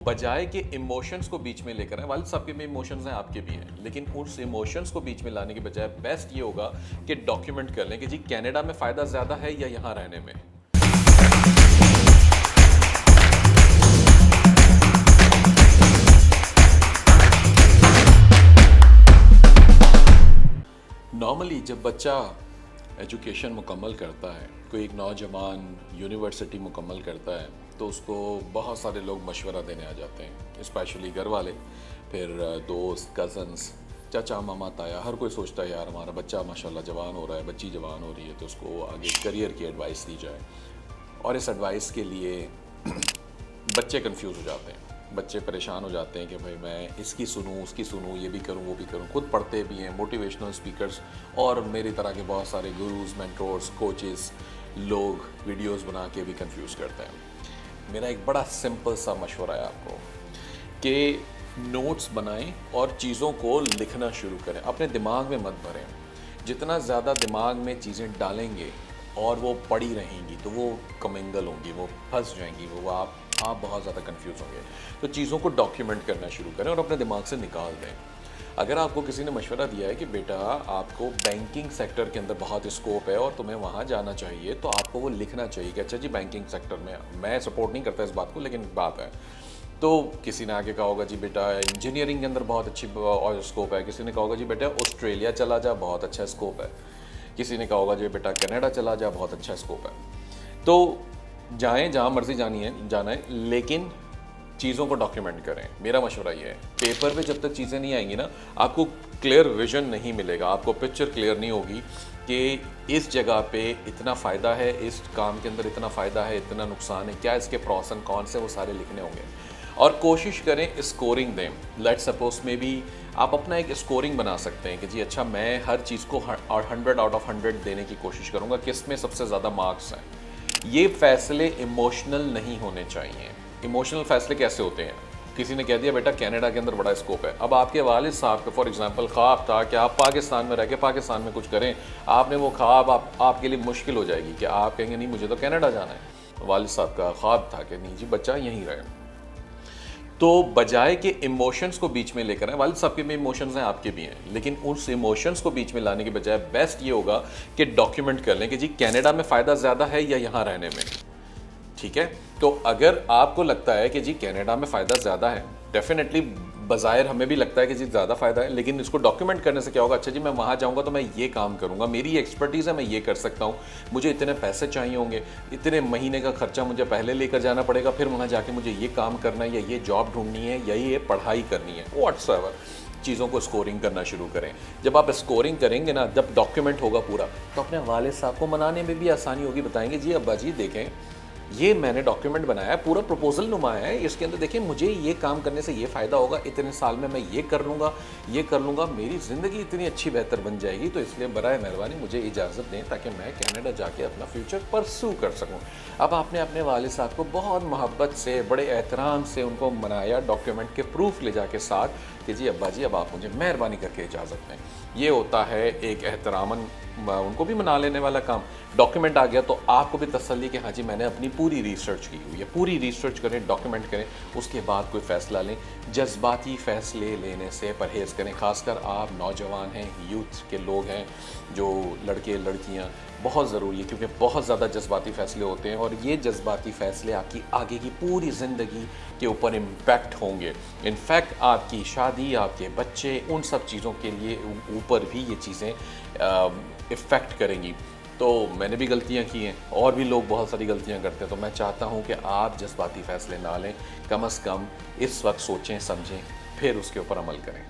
बजाय कि इमोशंस को बीच में लेकर आए, वालिद साहब के भी इमोशंस हैं, आपके भी हैं, लेकिन उस इमोशंस को बीच में लाने के बजाय बेस्ट ये होगा कि डॉक्यूमेंट कर लें कि जी कनाडा में फ़ायदा ज़्यादा है या यहाँ रहने में। नॉर्मली जब बच्चा एजुकेशन मुकम्मल करता है, कोई एक नौजवान यूनिवर्सिटी मुकम्मल करता है, तो उसको बहुत सारे लोग मशवरा देने आ जाते हैं, स्पेशली घर वाले, फिर दोस्त, कज़न्स, चाचा, मामा, ताया, हर कोई सोचता है यार हमारा बच्चा माशाल्लाह जवान हो रहा है, बच्ची जवान हो रही है, तो उसको आगे करियर की एडवाइस दी जाए। और इस एडवाइस के लिए बच्चे कंफ्यूज हो जाते हैं, बच्चे परेशान हो जाते हैं कि भाई मैं इसकी सुनूं, उसकी सुनूं, ये भी करूं, वो भी करूं। खुद पढ़ते भी हैं, मोटिवेशनल स्पीकर्स और मेरी तरह के बहुत सारे गुरुज, मेंटोर्स, कोचेस लोग वीडियोस बना के भी कंफ्यूज करते हैं। मेरा एक बड़ा सिंपल सा मशवरा है आपको कि नोट्स बनाएं और चीज़ों को लिखना शुरू करें, अपने दिमाग में मत भरें। जितना ज़्यादा दिमाग में चीज़ें डालेंगे और वो पड़ी रहेंगी तो वो कमिंगल होंगी, वो फंस जाएंगी, वो आप बहुत ज़्यादा कंफ्यूज होंगे। तो चीज़ों को डॉक्यूमेंट करना शुरू करें और अपने दिमाग से निकाल दें। अगर आपको किसी ने मशवरा दिया है कि बेटा आपको बैंकिंग सेक्टर के अंदर बहुत स्कोप है और तुम्हें वहाँ जाना चाहिए, तो आपको वो लिखना चाहिए कि अच्छा जी बैंकिंग सेक्टर में, मैं सपोर्ट नहीं करता इस बात को, लेकिन बात है। तो किसी ने आगे कहा होगा जी बेटा इंजीनियरिंग के अंदर बहुत अच्छी और स्कोप है, किसी ने कहा होगा जी बेटा ऑस्ट्रेलिया चला जा, बहुत अच्छा स्कोप है, किसी ने कहा होगा जी बेटा कनाडा चला जा, बहुत अच्छा स्कोप है। तो जाएं जहाँ मर्जी जाना है, लेकिन चीज़ों को डॉक्यूमेंट करें। मेरा मशवरा ये है, पेपर पे जब तक चीज़ें नहीं आएंगी ना, आपको क्लियर विजन नहीं मिलेगा, आपको पिक्चर क्लियर नहीं होगी कि इस जगह पे इतना फ़ायदा है, इस काम के अंदर इतना फ़ायदा है, इतना नुकसान है, क्या इसके प्रॉस एंड कॉन्स है, वो सारे लिखने होंगे। और कोशिश करें स्कोरिंग दें। लेट सपोज में भी आप अपना एक स्कोरिंग बना सकते हैं कि जी अच्छा मैं हर चीज़ को 100 आउट ऑफ 100 देने की कोशिश करूँगा, किस में सबसे ज़्यादा मार्क्स हैं। ये फैसले इमोशनल नहीं होने चाहिए। इमोशनल फैसले कैसे होते हैं? किसी ने कह दिया बेटा कनाडा के अंदर बड़ा स्कोप है, अब आपके वालिद साहब का फॉर एग्जांपल ख्वाब था कि आप पाकिस्तान में रह के पाकिस्तान में कुछ करें, आपने वो ख्वाब आपके लिए मुश्किल हो जाएगी कि आप कहेंगे नहीं मुझे तो कनाडा जाना है। वालिद साहब का ख्वाब था कि नहीं जी बच्चा यहीं रहे। तो बजाय कि इमोशंस को बीच में लेकर आए, वालिद साहब के भी इमोशंस हैं, आपके भी हैं, लेकिन उस इमोशंस को बीच में लाने के बजाय बेस्ट ये होगा कि डॉक्यूमेंट कर लें कि जी कनाडा में फ़ायदा ज़्यादा है या यहाँ रहने में। ठीक है, तो अगर आपको लगता है कि जी कनाडा में फ़ायदा ज़्यादा है, डेफिनेटली बज़ाहिर हमें भी लगता है कि जी ज़्यादा फ़ायदा है, लेकिन इसको डॉक्यूमेंट करने से क्या होगा, अच्छा जी मैं वहाँ जाऊँगा तो मैं ये काम करूँगा, मेरी एक्सपर्टीज़ है, मैं ये कर सकता हूँ, मुझे इतने पैसे चाहिए होंगे, इतने महीने का खर्चा मुझे पहले लेकर जाना पड़ेगा, फिर वहाँ जाके मुझे ये काम करना है या ये जॉब ढूंढनी है या ये पढ़ाई करनी है, व्हाट्सएवर। चीज़ों को स्कोरिंग करना शुरू करें। जब आप स्कोरिंग करेंगे ना, जब डॉक्यूमेंट होगा पूरा, तो अपने वालिद साहब को मनाने में भी आसानी होगी। बताएंगे जी अब्बा जी देखें ये मैंने डॉक्यूमेंट बनाया है, पूरा प्रपोजल नुमा है, इसके अंदर देखिए मुझे ये काम करने से ये फ़ायदा होगा, इतने साल में मैं ये कर लूँगा, मेरी ज़िंदगी इतनी अच्छी बेहतर बन जाएगी, तो इसलिए बराए मेहरबानी मुझे इजाज़त दें ताकि मैं कनाडा जाके अपना फ्यूचर परस्यू कर सकूँ। अब आपने अपने वालिद साहब को बहुत मोहब्बत से, बड़े एहतराम से उनको मनाया, डॉक्यूमेंट के प्रूफ ले जाके साथ कि जी अब्बा जी अब आप मुझे मेहरबानी करके इजाज़त दें। ये होता है एक एहतरामन उनको भी मना लेने वाला काम। डॉक्यूमेंट आ गया तो आपको भी तसल्ली कि हाँ जी मैंने अपनी पूरी रिसर्च की हुई है। पूरी रिसर्च करें, डॉक्यूमेंट करें, उसके बाद कोई फ़ैसला लें। जज्बाती फ़ैसले लेने से परहेज़ करें, ख़ासकर आप नौजवान हैं, यूथ के लोग हैं, जो लड़के लड़कियाँ, बहुत ज़रूरी है, क्योंकि बहुत ज़्यादा जज्बाती फ़ैसले होते हैं और ये जज्बाती फ़ैसले आपकी आगे की पूरी ज़िंदगी के ऊपर इम्पैक्ट होंगे। इनफैक्ट आपकी शादी, आपके बच्चे, उन सब चीज़ों के लिए ऊपर भी ये चीज़ें इफ़ेक्ट करेंगी। तो मैंने भी गलतियां की हैं और भी लोग बहुत सारी गलतियां करते हैं, तो मैं चाहता हूं कि आप जज्बाती फ़ैसले ना लें, कम से कम इस वक्त सोचें समझें फिर उसके ऊपर अमल करें।